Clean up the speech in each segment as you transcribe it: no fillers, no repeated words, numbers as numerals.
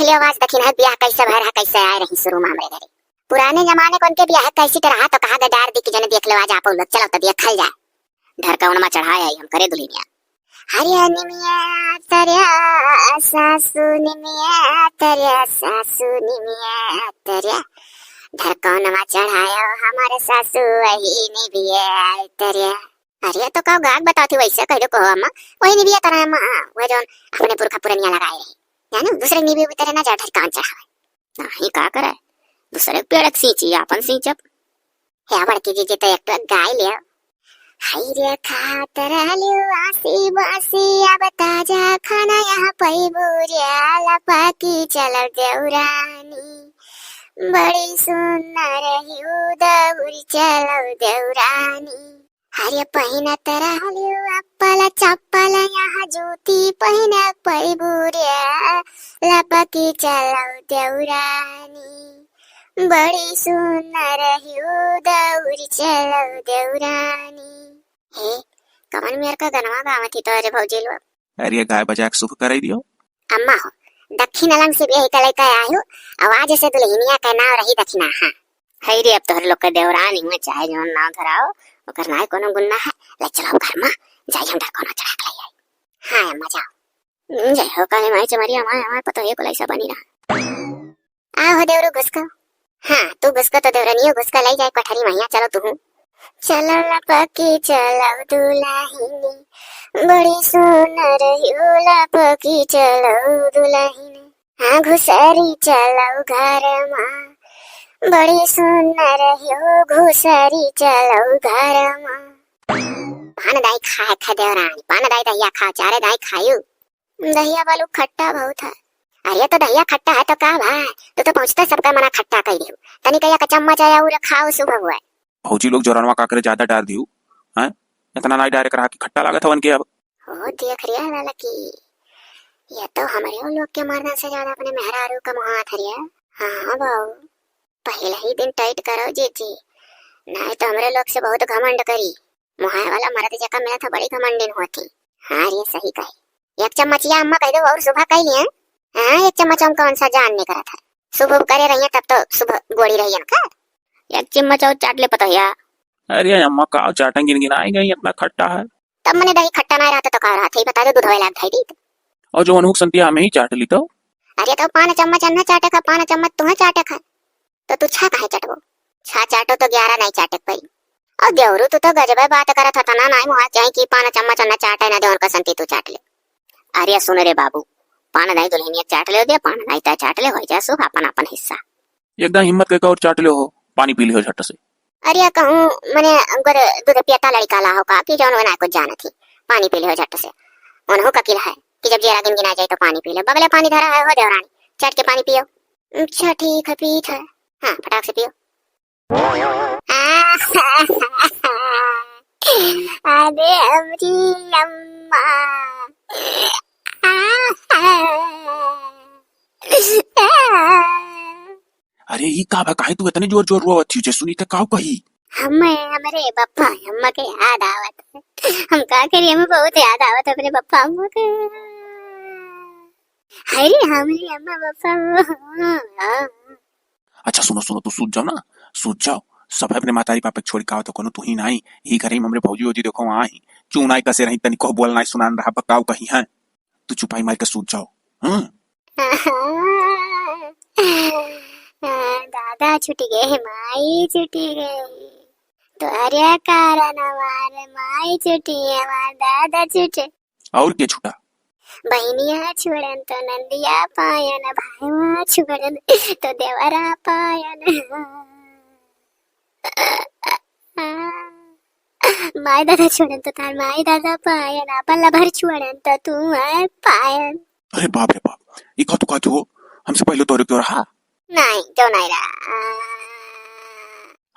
लियो आज दखिन है ब्याह कैसे भर है कैसे आए रही शुरू में हमरे घरे। पुराने जमाने को उनके ब्याह कैसी तरह तो कहा गडार दी कि जने देख लो आज आप लोग चलो तो देखल जाए। ढरकौन में चढ़ाया हम करे दुल्हनिया हरिया निमिया तरया सासू निमिया तरया सासू निमिया तरया ढरकौन में चढ़ाया हमारे सासू वही निमिया तरया। अरे तो कहो गाग बताती वैसे कह दो कहो अम्मा वही निबिया तरह अम्मा वह जो अपने पुरखा पुरनिया लगाए रही जानो दूसरे निबी उतरे ना जा ढरकान चढ़ावे नहीं का करे दूसरे पेड़ सींची अपन सींचब है बड़की जी तो एक तो गाय लिया हाय रे खातर लियो आसी बासी अब ताजा खाना यहाँ पई बुरिया लपाकी चलो देवरानी बड़ी सुंदर हिउ दौरी चलो देवरानी हरे पहिना तरह लियो अप्पला चप्पल यहाँ जूती पहिना पई बुरिया लपाकी चलो देवरानी बड़ी सुंदर हिउ दौरी चलो देवरानी। हे कमन मेर का गनवा गावत ही तो अरे भौजी लो अरे गाय बजा के सुख कराई दियो अम्मा हो दक्षिण अलंग से भी कले का आयो आवाज से दुल्हनिया का नाम रही दक्षिणा हां है रे अब तोहर लोग के देवरानी में चाहे जो नाम धराओ ओकर नाय कोनो गुन्ना है ले चलो घर में जाई हम ढकोना चढ़ा के ले आई। हां अम्मा जाओ जय हो काले माई चमरिया माय पता है को ऐसा बनी रहा आ हो देवरू घुसको हां तू घुसको तो देवरानियो घुसका ले जाए कठरी मैया चलो तू चलो लपकी चलो दुल्हनी बड़ी सुंदर हिउ लपकी चलो दुल्हनी हाँ घुसरी चलो घर माँ बड़ी सुंदर हिउ घुसरी चलो घर माँ। पान दाई खाए खा देवरानी पान दाई दहिया खा चारे दाई खायू दहिया बालू खट्टा बहुत है। अरे तो दहिया खट्टा है तो का भाई तू तो पहुँचता सबका मना खट्टा कह दियो तनी कहिया का चम्मच आया उरा खाओ सुबह हुआ भौजी लोग जोरनवा का करे ज्यादा डाल दियो हैं इतना ना डायरेक्ट रहा कि खट्टा लागत हवन के अब ओ देख रिया वाला की ये तो हमारे लोग के मरने से ज्यादा अपने मेहरारू का मुहात हरिया। हां बाऊ पहले ही दिन टाइट करो जी नहीं तो हमारे लोग से बहुत घमंड करी मुहाय वाला मरद जका मिला था बड़ी घमंडिन होती। हां ये सही कही एक चम्मच या अम्मा कह दो और सुबह कह लिया हां एक चम्मच हम कौन सा जान नहीं करा था सुबह करे रही तब तो सुबह गोड़ी रही ना एक चम्मच और चाट ले पता है। अरे अम्मा का चाटन गिन गिनाई गई इतना खट्टा है तब मैंने दही खट्टा ना रहा तो कह रहा था ही बता दो दूध वाला खाई दी और जो अनहुक संतिया में ही चाट ली तो अरे तो 5 चम्मच अन्ना चाटे का 5 चम्मच तुम्हें चाटे खा तो तू छा काहे चटबो छा चाटो तो 11 नहीं चाटे पई और देवरू तू तो गजबे बात करत था ना नहीं मुहा चाहे कि 5 चम्मच अन्ना चाटे ना देवन का संती तू चाट ले। अरे सुन रे बाबू पान नहीं दुल्हनिया चाट ले दे पान नहीं ता चाट ले हो जा सो अपन अपन हिस्सा एकदम हिम्मत करके और चाट ले हो पानी पी लियो झट से। अरे कहूं मने अगर दूध पियाता लड़का ला हो का कि जौन वना को जाना थी पानी पी लियो झट से उन्हों का किला है कि जब जेरा गिनगिना जाए तो पानी पी ले बगले पानी धरा है हो देवरानी चाट के पानी पियो। अच्छा ठीक है पीठ है हां फटाक से पियो। अरे अमरी अम्मा अरे ये का बा काहे तू इतने जोर जोर रोवत थी जे सुनी त काऊ कही हमारे बप्पा अम्मा के याद आवत हम का करिए हमें बहुत याद आवत अपने बप्पा अम्मा के अरे हमारी अम्मा बप्पा। अच्छा सुनो सुनो तू सूझ जाओ ना सूझ जाओ सब अपने मातारी पापा छोड़ का तो कोनो तू ही नहीं ही करे हमरे भौजी होजी देखो आई क्यों नहीं कसे रही तनी को बोल नहीं सुनान रहा बकाऊ कही है तू चुपाई मार के सूझ जाओ। दादा छुटी गए माई छुटी गई तुम्हारे कारण हमारे माई छुटी हमारे दादा छुटे और क्या छुटा बहनिया छुड़न तो नंदिया पायन भाईवा छुड़न तो देवरा पायन माई दादा छुड़न तो तार माई दादा पायन अपन लभर छुड़न तो तू है पायन। अरे बाप रे बाप ये का तू हमसे पहले तोरे क्यों रहा नहीं जो नहीं रहा।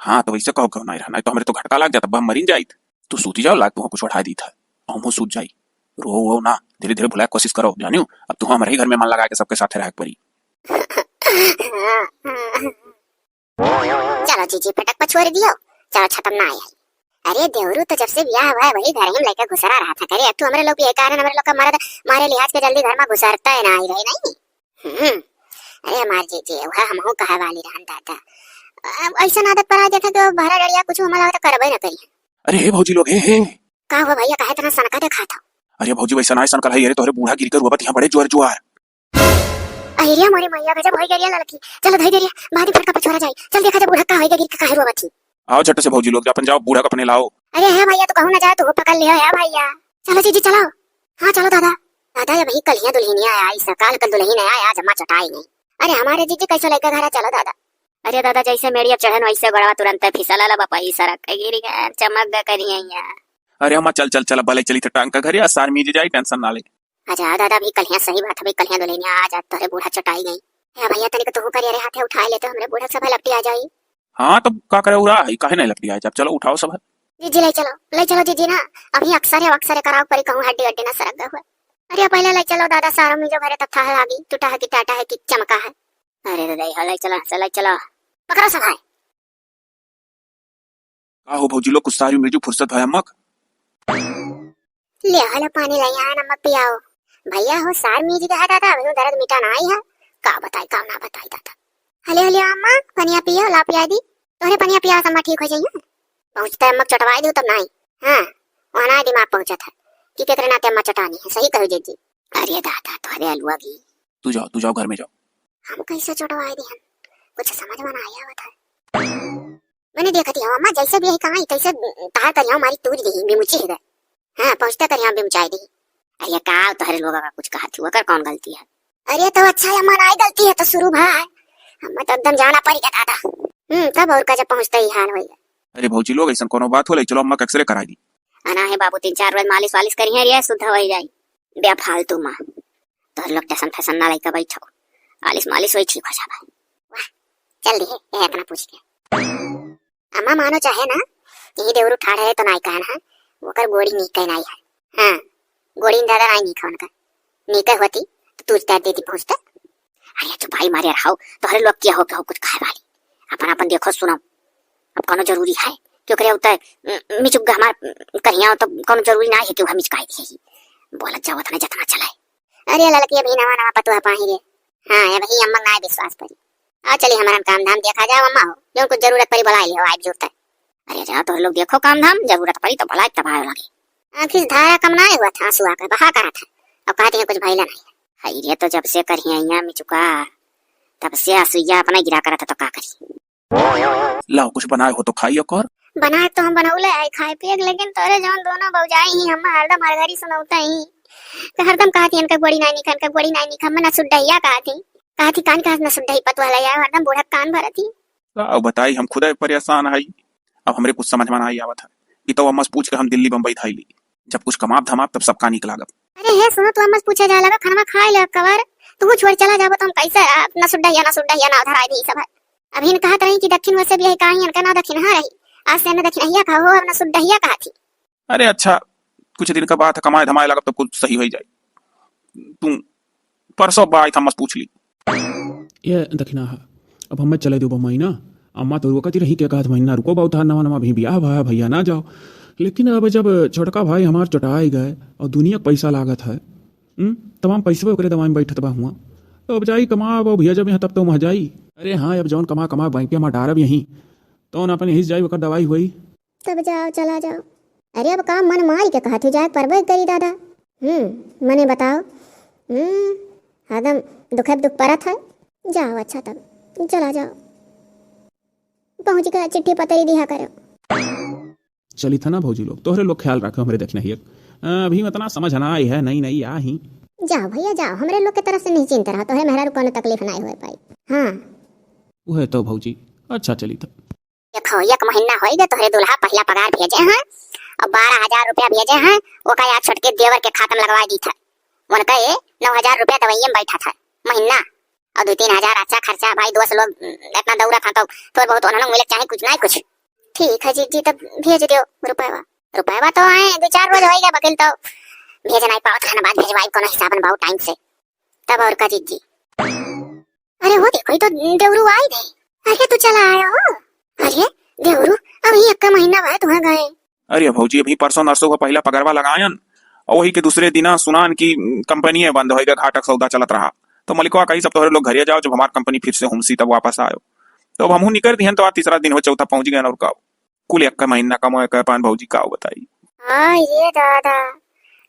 हाँ तो वैसे कहो क्यों नहीं रहा नहीं तो हमारे तो घटका लग जाता हम मरीन जाइत तू सूती जाओ लाग तू कुछ उठा दी था हम सूझ जाई रो वो ना धीरे धीरे भुलाए कोशिश करो जानियो अब तू हमारे ही घर में मन लगा के सबके साथ रह पड़ी। चलो जीजी फटक पर छोड़ दियो चलो छतम ना आई। अरे देवरू तो जब से ब्याह हुआ है वही घर में लेकर घुसरा रहा था करे अब तू हमारे लोग ये कारण हमारे लोग का मर्द मारे लिहाज के जल्दी घर में घुसरता है ना आई रही नहीं अरे हमार जीजी वह हमहू कहे वाली रहन दादा। ऐसा आदत पड़ा देखा कि भरा डरिया कुछ हमारा तो करबे न करी। अरे हे भौजी लोग हे का हुआ भैया काहे तना सनका देखा था? अरे भौजी वैसा ना सन कल है, अरे तोहरे बूढ़ा गिर कर हुआ यहाँ बड़े जोर जुआर। अहिरिया मोरी मैया गजब होई गरिया लड़की। चलो धई देरिया बादी फटका पर छोरा जाई। चल देखा जब बूढ़ा का होई गिर के काहे रोवा थी। आओ झट से भौजी लोग जा अपन जाओ बूढ़ा को अपने लाओ। अरे है भैया तो कहूं ना जाए तो पकड़ लियो है भैया। चलो जीजी चलो। हाँ चलो दादा। दादा जब ही कल दुल्हनिया आई सकाल कल दुल्हन आया आज अम्मा चटाई नहीं। अरे हमारे जीजी कैसे लेकर घर चलो दादा। अरे दादा जैसे मेड़िया चढ़न वैसे गड़वा तुरंत फिसला ला बापा सड़क के गिर गया चमक ग करिया। अरे अम्मा चल चल चल भले चली टांग का घर आसार मीज जाए टेंशन ना ले। अच्छा दादा भी कल सही बात है कल दुल्हनिया आज तोरे बूढ़ा चटाई गई है भैया तनिक तू करे अरे हाथे उठा ले तो हमरे बूढ़ा सब लपटी आ जाई। हाँ तो का करे उड़ा काहे नहीं लपटी आ जब चलो उठाओ सब। जीजी ले चलो जीजी ना अभी अक्सर कराओ परी कहूं हड्डी हड्डी ना सरक गए। अरे पहले ले चलो दादा सारा में जो घरे तब था आगी टूटा है कि टाटा है कि चमका है। अरे दादा ले चलो पकड़ो सब है। का हो भौजी लोग कुछ सारी मिर्जू फुर्सत है अम्मा ले हलो पानी ले यहाँ नमक पियाओ। भैया हो सार मीज गया दादा अभी दर्द मिटा ना आई है का बताई का ना बताई दादा। हले अम्मा पनिया पियो ला पिया दी तोरे पनिया पिया अम्मा ठीक हो जाइए। पहुंचता अम्मा चटवाई दो तब नहीं। हाँ वहाँ ना दिमाग पहुंचा था कि केकरे नाते अम्मा चटानी है सही कहो जीजी। अरे दादा तोरे अलुआ भी तू जाओ घर में जाओ। हम कैसे चटवाई दी हम कुछ समझ में ना आया था। मैंने देखा थी अम्मा जैसे भी है कहाँ तैसे तार कर हमारी टूट गई बिमुची है। हाँ पहुंचता कर यहाँ बिमुचाई दी। अरे का तोहरे लोगों का कुछ कहा थी वो कर कौन गलती है। अरे तो अच्छा है अम्मा ना गलती है तो शुरू भाई अम्मा तो एकदम जाना पड़ी गया दादा। तब और का जब पहुंचता ही हाल हो गया। अरे भौजी लोग ऐसा कोनो बात हो ले चलो अम्मा एक्सरे करा दी। अना है बाबू 3-4 रोज मालिश वालिश करी है रे शुद्ध हो जाई बे फालतू मां तोहर लोग टेंशन फैशन ना लेके बैठो मालिश होई ठीक हो जाबा। वाह चल दी है इतना पूछ के अम्मा मानो चाहे ना यही देवरू ठाड़ है तो नहीं कहना वो कर गोड़ी नहीं कहना है। हाँ गोड़ी दादा नहीं खान का नीके होती तो तू तैर देती पहुंचता। अरे तो भाई मारे रहो तोहरे लोग क्या हो कुछ खाए वाली अपन देखो सुनो अब कोनो जरूरी है क्यों करे होता है मिचुक हमार कहिया तो कोनो जरूरी ना है कि हम मिचकाई दी बोलत जाओ तना जतना चलाए। अरे लड़की अभी नवा पतुआ पाही रे। हाँ ये भाई अम्मा ना विश्वास पड़ी आ चली हमारा काम धाम देखा जाओ अम्मा हो जो कुछ जरूरत पड़ी बुला लियो आइब जरूरत है। अरे जा तो लोग देखो काम धाम जरूरत पड़ी तो बुला तब आए लगे। आखिर धारा कम ना हुआ था आंसू आकर बहा करा था अब कहते हैं कुछ भैला नहीं है ये तो जब से करिया मिचुका तब से आंसुया अपना गिरा करा था तो का करी। लाओ कुछ बनाए हो तो खाइए और बनाए तो हम बनौले है खाए पिए लेकिन तोरे जौन दोनों भौजाई ही हम हरदम हर घड़ी सुनौता ही तो हरदम कहती इनका गोड़ी नहीं निखन ना सुड्डैया कहती कान का ना सुड्डई पतवा ले यार हरदम बूढ़ा कान भरती। अब बताई हम खुद परेशान है अब हमरे कुछ समझ में नहीं आवत है ये तो अम्मा पूछ के हम दिल्ली बम्बई था ली जब कुछ कमाब धमाब तब सबका निकला गब। अरे है सुनो तू अम्मा पूछा जा लगा खाना खा ले कवर तू छोड़ चला जाबो तो हम कैसे ना सुड्डैया ना उधर आई दी सब अभी ने कहा रही कि दक्षिण वैसे भी है कहीं इनका ना दक्षिण हां रही आज से ना दक्षिण खाओ अब ना सुड्डैया कहा थी। अरे अच्छा कुछ दिन का बात है कमाए धमाए लगा तो कुछ सही हो जाए तू परसों बाई था मत पूछ ली ये दक्षिणा अब हमें चले दो महीना अम्मा तो रोकती रही के कहा महीना रुको बहुत नवा भी ब्याह भाया भैया ना जाओ लेकिन अब जब छोटका भाई हमार चटाई गए और दुनिया पैसा लागत है तमाम पैसे ओकरे दवा में बैठत बा हुआ तो अब जाई कमा भैया जब यहाँ तब तो वहाँ जाई। अरे हाँ अब जौन कमा बैंक में डारब यहीं तो अपन यहीं जाई ओकर दवाई हुई तब जाओ चला जाओ। अरे अब काम मन मार के कहा जाए परबे करी दादा मने बताओ हरदम दुख परत है जाओ अच्छा तब चला जाओ पहुंच गया चिट्ठी पतरी दिया करो। चली था ना भौजी लोग तोहरे लोग ख्याल रखो हमरे देखना ही अभी इतना समझ ना आई है नहीं आ ही जाओ भैया जाओ हमरे लोग के तरफ से नहीं चिंता रहा तो है मेहरा को तकलीफ नहीं हो पाई। हाँ वह तो भौजी अच्छा चली था देखो एक महीना हो गया तोहरे दुल्हा पहला पगार भेजे हैं और 12,000 रुपया भेजे हैं वो का यार छोटके देवर के खातम लगवा दी था उनका 9,000 रुपया दवाइया में बैठा था महीना और 2-3 हजार अच्छा खर्चा भाई दोस्त लोग इतना दौड़ा था तो थोड़ा बहुत उन्होंने मिले चाहे कुछ नहीं कुछ ठीक है जी तब भेज दो रुपया तो आए 2-4 रोज हो गया बकिल तो भेज नहीं पाओ खाना बाद भेजवाई कोनो हिसाब में बहुत टाइम से तब और का जी अरे वो देखो तो देवरू आई दे। अरे तू चला आया हो। अरे देवरू अभी एक का महीना बाद वहाँ गए। अरे भौजी अभी परसों नरसों का पहला पगरवा लगायन और वही के दूसरे दिन सुनान की कंपनी बंद हो गया घाटक सौदा चलत रहा तो मलिकवा कही सब तोहरे लोग घरे जाओ, जब हमार कंपनी फिर से हुमसी तब वापस आयो। तो अब हमहू निकल दिहन, तो आज तीसरा दिन हो, चौथा पहुंच गए और का कुल एक का महीना कमाए का पान भौजी का बताई। हाँ ये दादा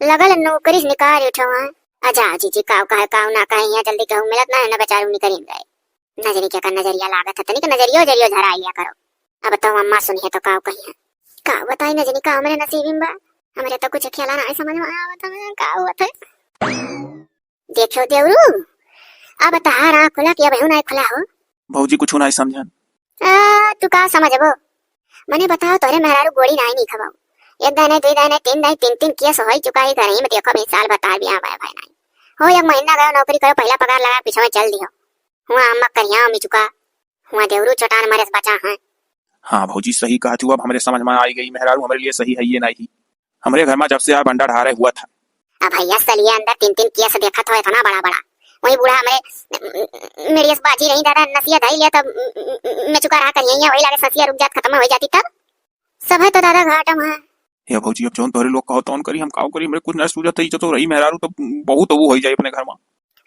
लगल नौकरी से निकाल उठवा। अच्छा जीजी काव का है काव ना कहे यहाँ जल्दी कहूँ मिलत ना है ना बेचारू निकल गए। नजरी क्या का नजरिया लागत है तनिक नजरियो जरियो झरा लिया करो। अब तो अम्मा सुनिए तो काव कही काव बताई नजरी का हमारे नसीब में बा। हमारे तो कुछ ख्याल ना समझ में आया बता काव होत है। देखो देवरू अब तहारा खुला कि अब ना खुला हो। भौजी कुछ नहीं समझन। तू का समझबो मने बताओ तोरे मेहरारू गोड़ी नहीं खबाऊ। एक दाने दो दाने तीन दाने तीन तीन केस हो चुका है घर ही में। देखो 20 साल बता दिया भाई भाई नहीं हो। एक महीना गयो नौकरी करो पहला पगार लगा पीछे में चल दियो। हुआ अम्मा करिया मी चुका हुआ देवरू चटान मरे बचा है। हाँ भौजी सही कहा तू, अब हमारे समझ में आई गई मेहरारू हमारे लिए सही है ये नहीं। हमारे घर में जब से आप अंडा ढारे हुआ था। अब भैया सलिए अंदर तीन तीन केस देखा था इतना बड़ा बड़ा। वही बूढ़ा हमारे मेरी इस बाजी नहीं दादा नसीहत है लिया तब मैं चुका रहा करिए वही लगे ससिया रुक जात खत्म हो जाती तब सब है तो दादा घाटम है। हे भौजी अब जोन तोरे लोग कहो तौन करी, हम काव करी, हमरे कुछ न सूझत है। तो रही मेहरारू तो बहुत वो हो जाए अपने घर में।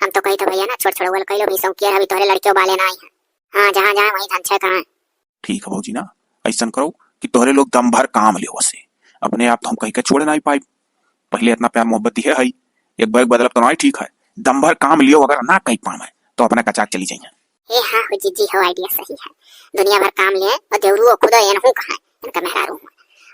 हम तो कही तो भैया ना छोड़ छोड़ वाल कइलो भी सौकिया अभी तोरे लड़कियों बाले ना आई है। हां जहां जहां वहीं धन छे कहां। ठीक है भौजी ना ऐसा करो कि तोरे लोग दम भर काम ले वसे अपने आप तो हम कहीं के छोड़ नहीं पाई। पहले इतना प्यार मोहब्बत दिए है एक बैग बदलब तो नहीं ठीक है। दम भर काम लियो अगर ना कहीं पाए तो अपना कचाक चली जाइए। ए हां हो जीजी हो आइडिया सही है। दुनिया भर काम लिए और देवरू खुद एनहु कहां इनका मेहरारू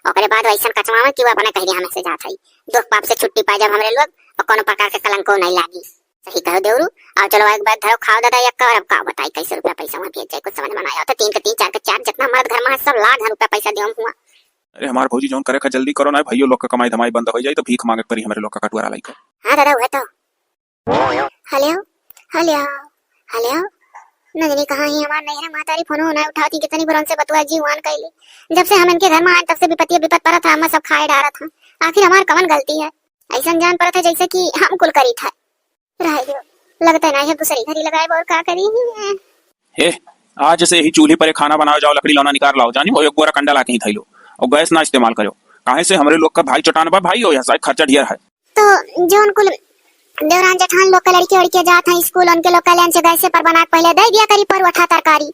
ओकरे बाद वैसा कचवावा कि वो अपने कह दिया हमें से जात है। दुख पाप से छुट्टी पा जब हमरे लोग और कोनो प्रकार के कलंक नहीं लागी। सही कहो देवरू आओ चलो एक बार धरो खाओ दादा एक और अब का बताई कैसे रुपया पैसा वहां भेज जाए कुछ समझ में ना आया तो 3 के 3 4 के 4 जितना मर्द घर में सब लाख रुपया पैसा देम हुआ। अरे हमार भौजी जोन करे का जल्दी करो ना भाइयों लोग का कमाई धमाई बंद हो जाए तो भीख मांगे परी हमारे लोग का कटवारा लाई कर। हां दादा हुआ तो हेलो हेलो हेलो नजनी कहां है हमार नहीं है मातारी फोन ना उठाती कितनी बुरन से बतुआ जीवान कैली। जब से हम इनके घर में आए तब से विपत्ति विपत पड़ा था हम सब खाए डारा था। आखिर हमार कवन गलती है ऐसा जान पड़ा था जैसे कि हम कुल करी था रह गयो लगता नहीं है दूसरी घड़ी लगाए और का करी। हे आज से ही चूल्हे पर खाना बनाओ जाओ लकड़ी लौना निकाल लाओ जानी एक बोरा कंडा ला के ही थई लो और गैस ना इस्तेमाल करो। काहे से हमारे लोग का भाई चटान बा भाई हो या शायद खर्चा ढेर है। तो जोन कुल देवरान जेठान लोग का लड़की लड़के जात हैं स्कूल उनके लोग कल्याण से गैस पर बना पहले दे दिया करी परोठा तरकारी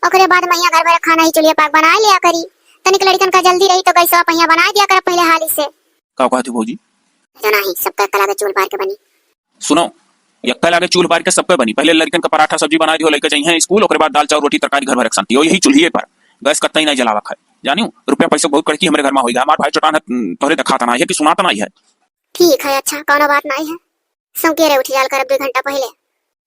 ओकरे बाद मैया घर भर खाना ही चूल्हे पर बना लिया करी। तनिक लड़कन का जल्दी रही तो गैस पहिया बना दिया कर पहले हाली से। का कहती भौजी जो नहीं सबका कला के चूल पार के बनी। सुनो यक्का लागे चूल्ह बार के सब पे बनी। पहले लड़कन का पराठा सब्जी बना दियो लेके जाइए स्कूल ओकरे बाद दाल चावल रोटी तरकारी घर में रख सकती हो यही चूल्हे पर गैस कत्ता ही नहीं जलावा खाए जानियो रुपया पैसा बहुत करती हमारे घर में होगा। हमारे भाई चटान तोहरे दिखाता नहीं है कि सुनाता नहीं है। ठीक है अच्छा कोनो बात नहीं है सौकेरे उठ जाल कर 2 घंटा पहले।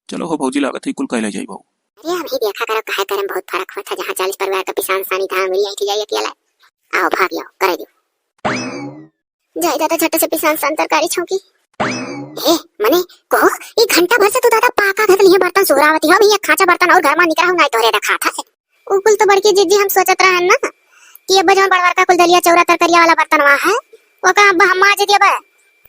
चलो हो भौजी लागत है कुल कहले जाई बहु। अरे अभी देखा करो कहे करम बहुत फर्क हुआ था जहां 40 परिवार का पिसान सानी था मेरी आई थी जाइए अकेला आओ भाग जाओ करे दो जाई दादा झट से पिसान सान तरकारी छौकी। ए मने को ई घंटा भर से तू दादा पाका धत लिए बर्तन सुरावती हो भैया खाचा बर्तन और घर में निकरा हूं नहीं तोरे रखा था उकुल तो बड़की जिज्जी हम सोचत रहन ना कि ये बजौन बड़वर का कुल दलिया चौरा तरकरिया वाला बर्तन वहां है वो का अब हम माज दिया बा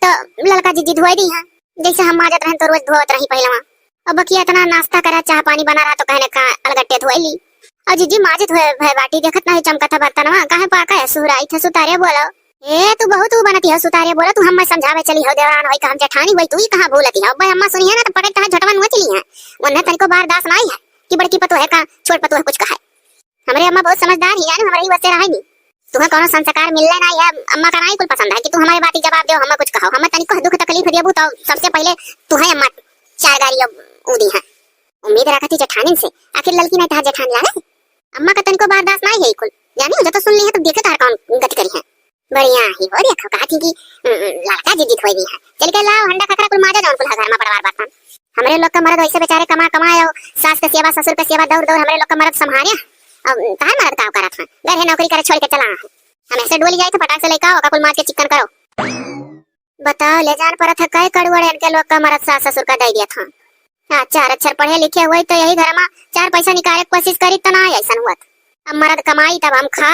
तो लड़का जिज्जी धोई दी है जैसे हम माजत रहन तो रोज धोवत रही पहलवा। अब बकिया इतना नाश्ता करा चाह पानी बना रहा तो कहने का अलगट्टे धोई ली और जिज्जी माजित हुए बाटी देखत नहीं चमकता बर्तन वहां काहे पाका है सुराई थे सुतारे बोलो। ए तू बहुत बनती है सुतारे बोला तू हम समझावे चली हो देवरान होई का हम जेठानी होई तू ही कहां भूलती है। अब अम्मा सुनी है ना तो पटक कहां झटवन हुआ चली है वरना तनिको बर्दाश्त नहीं है कि बड़की पतो है का छोट पतो है कुछ कहा। हमारे अम्मा बहुत समझदार है ना हमारी वजह से रहेगी तुम्हें कोनो संस्कार मिलले नहीं है। अम्मा का नहीं कुल पसंद है कि तू हमारे बात जवाब दे हम कुछ कहो हम तनिको दुख तकलीफ देबू तो सबसे पहले तू है अम्मा 4 गाड़ी उदी है उम्मीद रखती जेठानी से आखिर लड़की नहीं था जेठानी लागे अम्मा का तनिको बर्दाश्त नहीं है कुल जानी जब तो सुन ली है तो देखे तार कौन गति करी है बढ़िया ही हो देखो कहा थी कि लड़का जिद्दी खोई दी है चल के लाओ हंडा खकरा कुल माजा जान कुल घर में परिवार बात हमारे लोग का मर्द वैसे बेचारे कमाए सास का सेवा ससुर का सेवा दौड़ दौड़ हमारे लोग का मर्द संभाले अब कहां मर्द काम करा था घर है नौकरी करे छोड़ के चला हम ऐसे डोली जाए तो फटाक से लेकर आओ कुल मार के चिकन करो बताओ ले जान पर था कई कड़वड़े इनके लोग का मर्द सास ससुर का दे दिया था। अच्छा अक्षर पढ़े लिखे हुए तो यही घर में 4 पैसा निकाले कोशिश करी तो ना ऐसा हुआ अब मर्द कमाई तब हम खा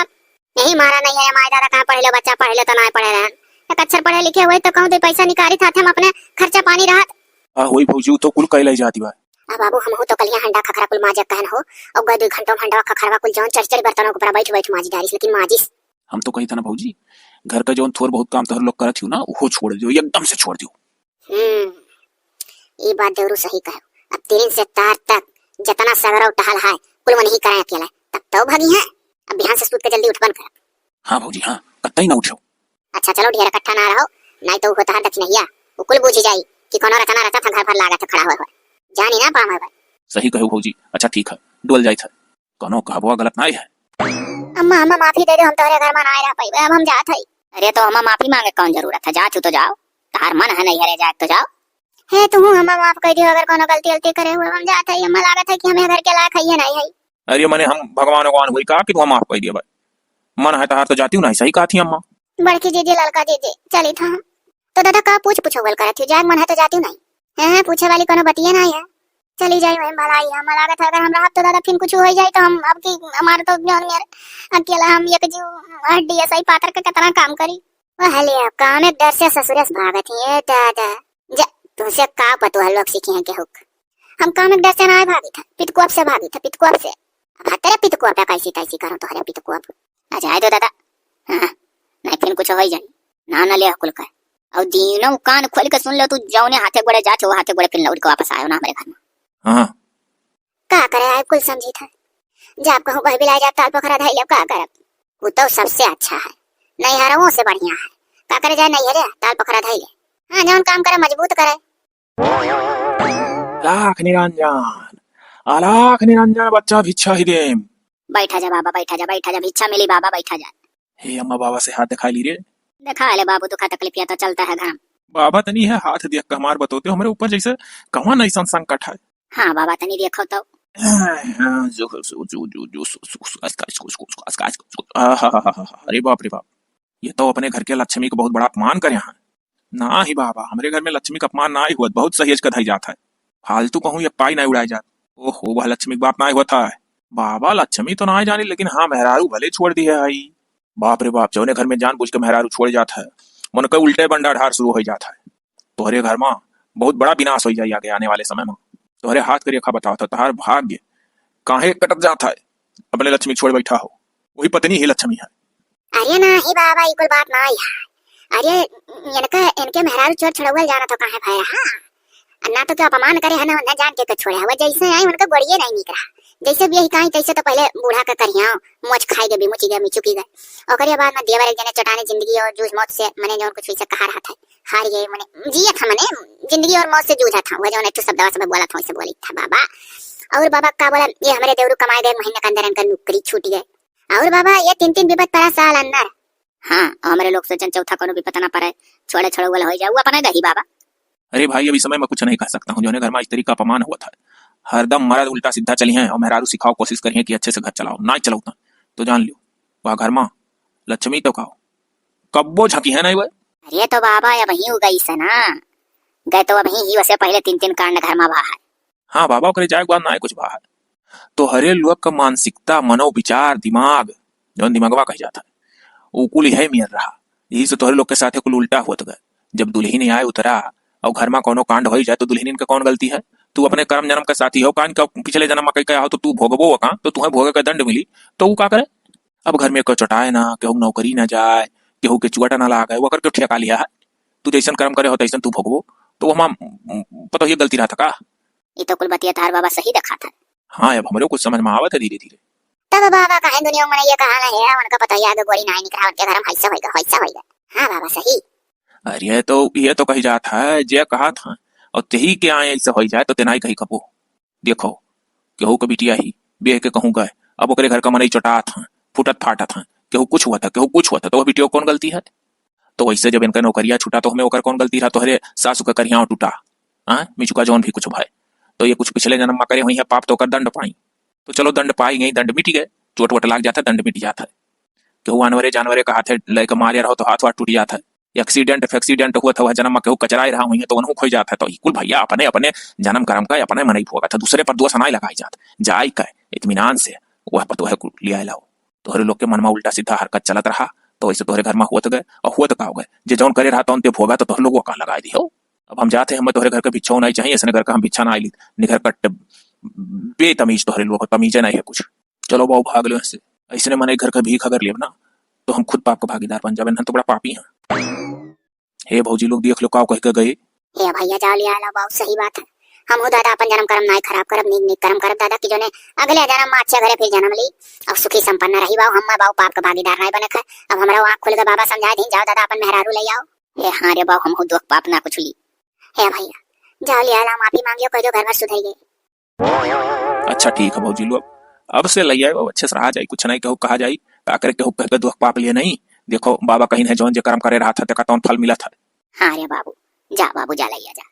यही मारा नहीं है हमारे दादा कहाँ पढ़े लो बच्चा पढ़े लो तो ना पढ़े रहे एक अक्षर पढ़े लिखे हुए तो कहूँ 2 पैसा निकाली था हम अपने खर्चा पानी रहा वही भौजी तो कुल कहले जाती बा। अब बाबू हम हो तो कलिया हंडा खखरा कुल माजा कहन हो अब गए 2 घंटों हंडा खखरवा कुल जौन चरचरी बर्तनों के ऊपर बैठ बैठ माजी डारिस लेकिन माजिस हम तो कही था ना भौजी घर का जौन थोड़ बहुत काम तो हर लोग करत हो ना वो छोड़ दियो एकदम से छोड़ दियो। ये बात देवरू सही कहो अब तिरिन से तार तक जतना सगरो टहल है कुल मन ही करे अकेला तब तो भागी है। अब बिहान से सूत के जल्दी उठ बन कर। हाँ भौजी हाँ, कतई ना उठो। अच्छा चलो ढेर इकट्ठा ना रहो, नहीं तो होता है दक्षिणैया वो कुल बुझ जाई कि कोनो रचना रचा था घर भर लागत खड़ा हुआ जानी ना पाम है। सही कहू भौजी। अच्छा ठीक है, डोल जाई था कोनो कहबो गलत नहीं है। अम्मा अम्मा माफी दे दो, हम तोरे घर में ना रह पाई, अब हम जात हई। अरे तो अम्मा माफी मांगे कौन जरूरत है, जाचू तो जाओ, तार मन है नहीं हरे जाए तो जाओ। है तू अम्मा माफ कर दियो अगर कोनो गलती गलती करे हुए हम जात हई। अम्मा लागत है कि हमें घर के लायक है नहीं है। अरे मने हम भगवान कौन हुई का कि तू माफ कर दिया भाई, मन है तार तो जाती हूँ ना, सही कहा थी अम्मा। बड़की जीजी लड़का जीजी चली था तो दादा का पूछो बोल कर थी, जाग मन है तो जाती हूँ नहीं है, पूछे वाली कोनो बतिया नहीं है। चली जाई वही भलाई है। हमारा लागत है अगर हम रहा तो दादा फिर कुछ हो जाए तो हम अब की हमारे तो जान मेरे अकेला हम एक जीव हड्डी ऐसा ही पातर का कितना काम करी। हले अब काम एक डर से ससुरस भागत है दादा जा तुझसे का पतो है लोग सीखे हैं के हुक। हम काम एक डर से ना भागी था, पितकुआब से भागी था, पितकुआब से। अब तेरे पितकुआब पे कैसी तैसी करो तो हरे पितकुआब आ जाए तो दादा। हाँ नहीं फिर कुछ हो जाए ना ना ले कुल का और दीनों कान खोल के सुन लो तू जौने हाथे गोड़े जा वो हाथे गोड़े फिर लौट के वापस आयो ना हमारे घर में। हाँ का करे आए कुल समझी था जब कहूँ कहीं बिलाई जाता ताल पोखरा धाई ले का करब वो तो सबसे अच्छा है, नहीं हरवों से बढ़िया है। का करे जाए नहीं हरे ताल पोखरा धाई ले, हाँ जौन काम करे मजबूत करे। लाख निरंजन आलाख निरंजन बच्चा भिक्षा ही दे। बैठा जा बाबा बैठा जा भिक्षा मिली बाबा बैठा जा। हे अम्मा बाबा से हाथ दिखा ली रे। देखा ले बाबू दुखा तकलीफ तो चलता है घर। बाबा तनी है हाथ देख के हमार बतोते हमारे ऊपर जैसे कहाँ नहीं संकट है। हाँ बाबा तनी देखो तो अरे बाप रे बाप, ये तो अपने घर के लक्ष्मी को बहुत बड़ा अपमान करे हैं। ना ही बाबा, हमारे घर में लक्ष्मी का अपमान ना ही हुआ, बहुत सहेज का धाई जाता है। फालतू कहूँ ये पाई नहीं उड़ाई जात। ओहो वह लक्ष्मी का बाप ना ही हुआ था बाबा, लक्ष्मी तो ना जानी लेकिन हाँ मेहरारू भले छोड़ दी है आई। बाप रे बाप, जौने घर में जान बुझ के मेहरारू छोड़ जाता है मन का उल्टे बंडा ढार शुरू हो जाता है। तोहरे घर में बहुत बड़ा विनाश हो जाए आगे आने वाले समय में। तोहरे हाथ के रेखा बताओ तो तार भाग्य काहे कटक जाता है, अपने लक्ष्मी छोड़ बैठा हो, वही पत्नी ही लक्ष्मी है। अरे ना ही बाबा ये कोई बात ना है। अरे इनके मेहरारू चोर छड़ौल जाना तो कहाँ भाई हाँ ना तो क्या अपमान करे है ना जान के तो छोड़े हुआ जैसे आई उनका गोड़िए नहीं निक रहा जैसे भी यही कहीं तैसे तो पहले बूढ़ा का करिया मोच खाई गए मुची गए मिचुकी गए और बाद में देवर एक जने चटाने जिंदगी और जूझ मौत से मने जो कुछ वैसे कहा रहा था हार गए मने जिया था मने जिंदगी और मौत से जूझा था वह जो ने सब दवा सब बोला था वैसे बोली था बाबा। और बाबा का बोला ये हमारे देवरू कमाए गए महीने के अंदर इनका नौकरी छूट गए और बाबा ये 3 विपत पड़ा साल अंदर। हाँ हमारे लोग सोचन चौथा कोनो विपत ना पड़े छोड़े छोड़े वाला हो जाए वो अपने दही बाबा। अरे भाई अभी समय में कुछ नहीं कह सकता हूँ, जो घर में इस तरीका का अपमान हुआ था हरदम मर्द उल्टा सीधा चली हैं और मेहरारू सिखाओ कोशिश करिए कि अच्छे से घर चलाओ, ना चलाओ तो जान लियो वह घर में लक्ष्मी तो कहो कब्बो झकी है नहीं वह। अरे तो बाबा अब वही हो गई से ना गए तो अभी ही वैसे पहले 3 कांड घर में बाहर। हाँ बाबा करे जाए बात ना है कुछ बाहर तो हरे लोग का मानसिकता मनोविचार दिमाग जो दिमागवा कह जाता है वो कुल है मियर रहा, यही से तोहरे लोग के साथ कुल उल्टा होत गए। जब दुल्हन आए उतरा और घर में कोनो कांड हो जाए तो दुल्हन का कौन गलती है, तू अपने कर्म जन्म का साथी हो, कान का पिछले जन्म में कहीं आओ तो तू भोगबो का तो तुम्हें भोगे का दंड मिली तो वो क्या करे। अब घर में कोई चटाए ना, केहू नौकरी ना जाए, केहू के चुआटा ना लागे, वो करके ठेका लिया है। तू जैसन कर्म करे हो तैसन तू भोगबो तो वहां पता ये गलती रहा था का। ये तो कुल बतिया तार बाबा सही देखा था। हाँ अब हमारे कुछ समझ में आवत है धीरे धीरे। तब बाबा कहे दुनिया में ये कहा है उनका पता ही आगे गोली नहीं निकला उनके घर में ऐसा होगा। हाँ बाबा सही। अरे तो ये तो कही जाता है जे कहा था और तेही के आए ऐसा हो जाए तो तेनाई कही कबो देखो केहू के बिटिया ही बेह के कहूँ गए अब ओकरे घर का मनई चटा था फूटत फाटा था केहू कुछ हुआ था तो वह बिटिया कौन गलती है। तो वैसे जब इनका नौकरिया छूटा तो हमें ओकर कौन गलती रहा, तो हरे सासू का करिया टूटा मिचुका जौन भी कुछ भाई तो ये कुछ पिछले जन्म में करे हुई है पाप तो कर दंड पाई तो चलो दंड पाई गई, दंड मिट गए, चोट वोट लाग जाता है दंड मिट जाता है। केहू जानवरे का हाथ लेकर मारे रहो तो हाथ वाथ टूट जाता है, एक्सीडेंट हुआ था वह जन्म में केहू कचराए रहा हुई है तो उन्होंने खो जाता है। तो कुल भैया अपने अपने जन्म कर्म का अपने मन ही होगा था, दूसरे पर दोष नहीं लगाई जाता जाय का इत्मीनान से वह पतो है लिया लाओ। तोहरे लोग के मन में उल्टा सीधा हरकत चलत रहा तो ऐसे तोहरे घर में होत गए और होत का हो गए जे जौन करे रहा तो उनते भोगा तो तोहर लोग कहा लगाई दी हो। अब हम जाते हैं हमें तोहरे घर का भिक्षा नहीं चाहिए, इसने घर का हम भिक्षा ना आई निघर कट बेतमीज तोहरे लोग तमीजे नहीं है कुछ। चलो बाबू भाग लो ऐसे ऐसने मने घर का भीख अगर लिया ना तो हम खुद पाप का भागीदार बन जावे, तो बड़ा पापी हैं। हे भौजी लोग देख लो काव कह के गए। ये भैया जाओ लिया ला बहुत सही बात है, हम हो दादा अपन जन्म कर्म नाय खराब करब, नीक नीक कर्म करब दादा की जोने अगले जन्म में अच्छे घरे फिर जन्म ली और सुखी संपन्न रही बाऊ। हम बाऊ पाप का भागीदार नहीं बने खा। अब हमरा आँख खुल के बाबा समझा दी, जाओ दादा अपन मेहरारू ले आओ। हे हाँ रे बाऊ, हम हो दुख पाप ना कुछ ली। हे भैया जाओ ले आला, माफी मांगियो, कह जो घर भर सुधर गए। अच्छा ठीक है भाजी लो, अब से ले आए अच्छे से रहा जाए, कुछ नहीं कहू कहा जाए का करे कहू कह के दुख पाप लिए नहीं। देखो बाबा कहीं है जौन जे कर्म करे रहा था तेका तौन फल मिला था। हाँ रे बाबू, जा बाबू जा लैया जा।